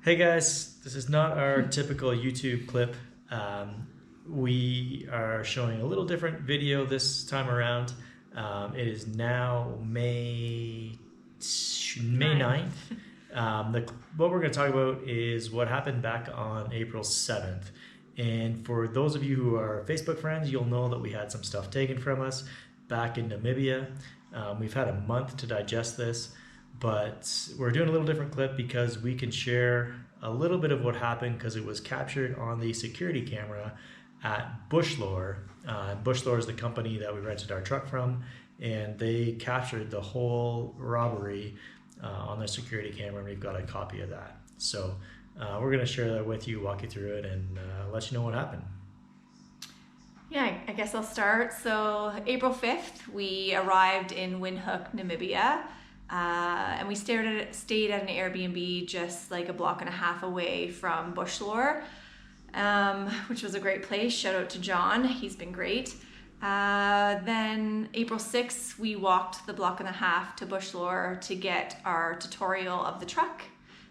Hey guys, this is not our typical YouTube clip. We are showing a little different video this time around. It is now May Nine. 9th. What we're going to talk about is what happened back on April 7th. And for those of you who are Facebook friends, you'll know that we had some stuff taken from us back in Namibia. We've had a month to digest this, but we're doing a little different clip because we can share a little bit of what happened because it was captured on the security camera at Bushlore. Bushlore is the company that we rented our truck from, and they captured the whole robbery on their security camera, and we've got a copy of that. So we're going to share that with you, walk you through it, and let you know what happened. Yeah, I guess I'll start. So April 5th, we arrived in Windhoek, Namibia, and we stayed at an Airbnb just like a block and a half away from Bushlore, which was a great place. Shout out to John, he's been great. Then April 6th, we walked the block and a half to Bushlore to get our tutorial of the truck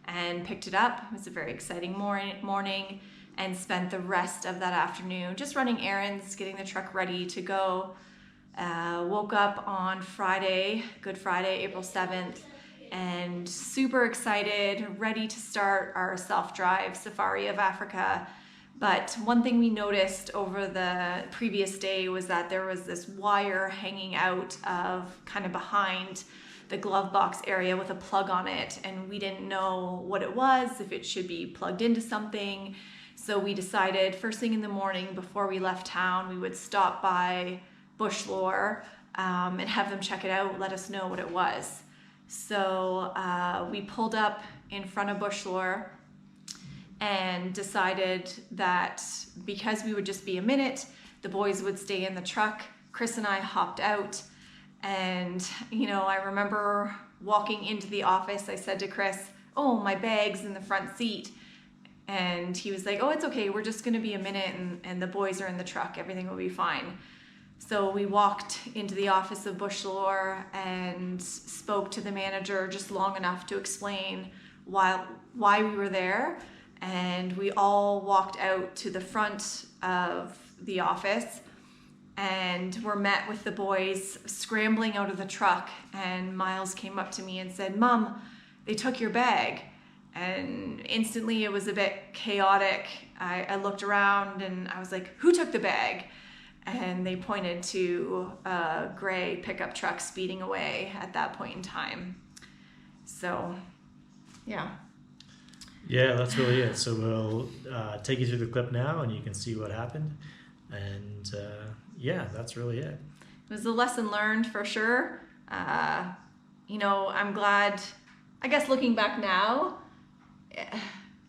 and picked it up. It was a very exciting morning and spent the rest of that afternoon just running errands, getting the truck ready to go. Woke up on Friday, Good Friday, April 7th, and super excited, ready to start our self-drive safari of Africa. But one thing we noticed over the previous day was that there was this wire hanging out of kind of behind the glove box area with a plug on it, and we didn't know what it was, if it should be plugged into something. So we decided first thing in the morning before we left town, we would stop by Bushlore and have them check it out, let us know what it was. So we pulled up in front of Bushlore and decided that because we would just be a minute, the boys would stay in the truck. Chris and I hopped out, and I remember walking into the office, I said to Chris, "Oh, my bag's in the front seat." And he was like, "Oh, it's okay, we're just gonna be a minute and the boys are in the truck, everything will be fine." So we walked into the office of Bushlore and spoke to the manager just long enough to explain why we were there. And we all walked out to the front of the office and were met with the boys scrambling out of the truck. And Miles came up to me and said, "Mom, they took your bag." And instantly it was a bit chaotic. I looked around and I was like, "Who took the bag?" And they pointed to a gray pickup truck speeding away at that point in time. So, yeah. Yeah, that's really it. So we'll take you through the clip now, and you can see what happened. And yeah, that's really it. It was a lesson learned for sure. I'm glad, I guess looking back now,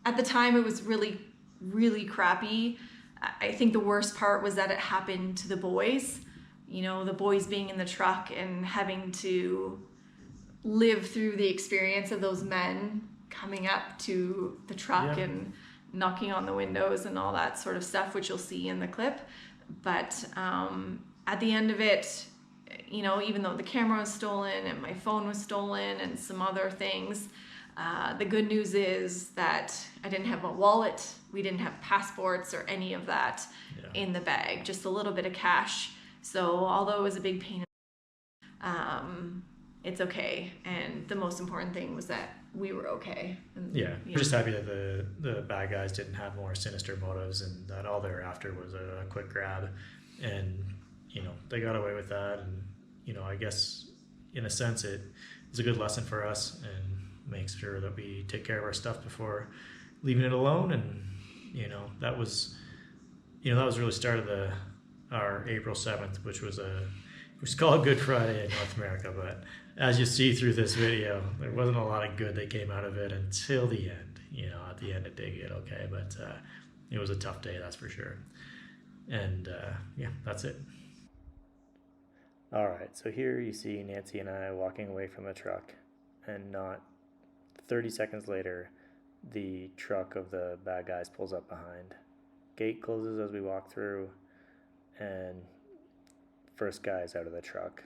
at the time it was really, really crappy. I think the worst part was that it happened to the boys. The boys being in the truck and having to live through the experience of those men coming up to the truck and knocking on the windows and all that sort of stuff, which you'll see in the clip. But at the end of it, even though the camera was stolen and my phone was stolen and some other things, the good news is that I didn't have a wallet, we didn't have passports or any of that in the bag, just a little bit of cash. So although it was a big pain, it's okay. And the most important thing was that we were okay. And, we're just happy that the bad guys didn't have more sinister motives, and that all they were after was a quick grab. And they got away with that. And I guess in a sense it was a good lesson for us, and makes sure that we take care of our stuff before leaving it alone. And that was really start of our April 7th, which was called Good Friday in North America. But as you see through this video, there wasn't a lot of good that came out of it until the end. At the end it did get okay, but it was a tough day, that's for sure. And yeah, that's it. All right, so here you see Nancy and I walking away from the truck, and not 30 seconds later, the truck of the bad guys pulls up behind. Gate closes as we walk through, and first guy is out of the truck.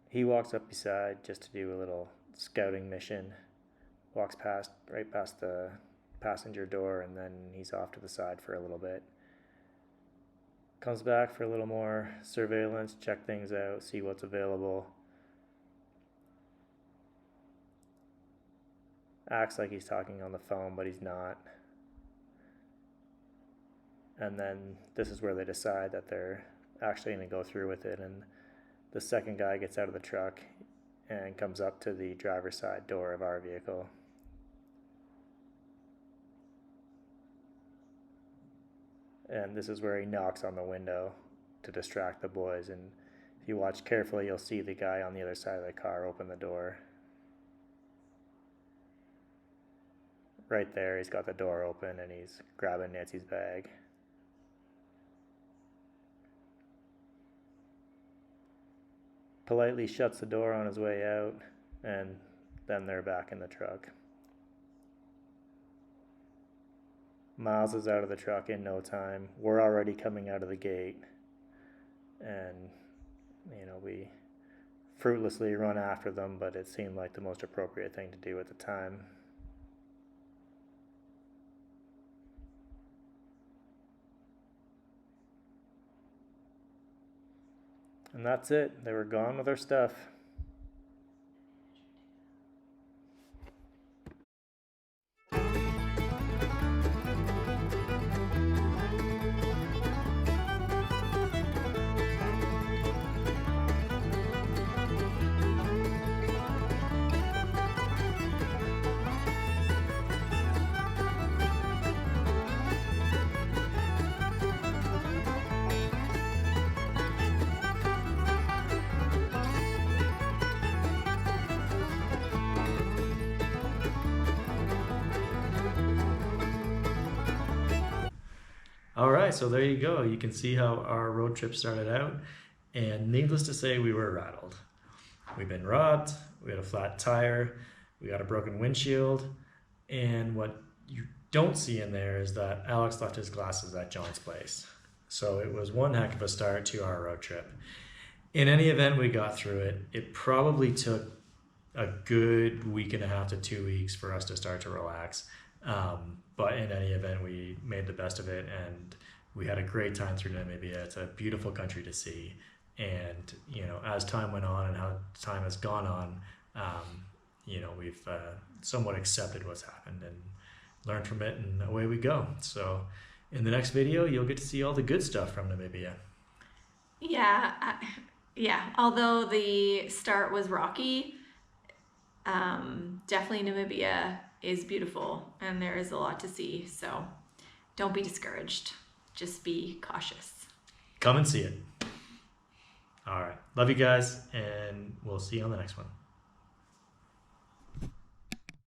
He walks up beside just to do a little scouting mission. Walks right past the passenger door, and then he's off to the side for a little bit. Comes back for a little more surveillance, check things out, see what's available. Acts like he's talking on the phone, but he's not. And then this is where they decide that they're actually going to go through with it, and the second guy gets out of the truck and comes up to the driver's side door of our vehicle. And this is where he knocks on the window to distract the boys, and if you watch carefully, you'll see the guy on the other side of the car open the door. Right there, he's got the door open and he's grabbing Nancy's bag. Politely shuts the door on his way out, and then they're back in the truck. Miles is out of the truck in no time. We're already coming out of the gate, and we fruitlessly run after them, but it seemed like the most appropriate thing to do at the time. And that's it. They were gone with our stuff. All right, so there you go. You can see how our road trip started out, and needless to say, we were rattled. We've been robbed, we had a flat tire, we got a broken windshield, and what you don't see in there is that Alex left his glasses at John's place. So it was one heck of a start to our road trip. In any event, we got through it. It probably took a good week and a half to 2 weeks for us to start to relax. But in any event, we made the best of it, and we had a great time through Namibia. It's a beautiful country to see. And, as time went on and how time has gone on, we've somewhat accepted what's happened and learned from it, and away we go. So in the next video, you'll get to see all the good stuff from Namibia. Yeah. Although the start was rocky, definitely Namibia is beautiful and there is a lot to see. So don't be discouraged. Just be cautious. Come and see it. All right. Love you guys, and we'll see you on the next one.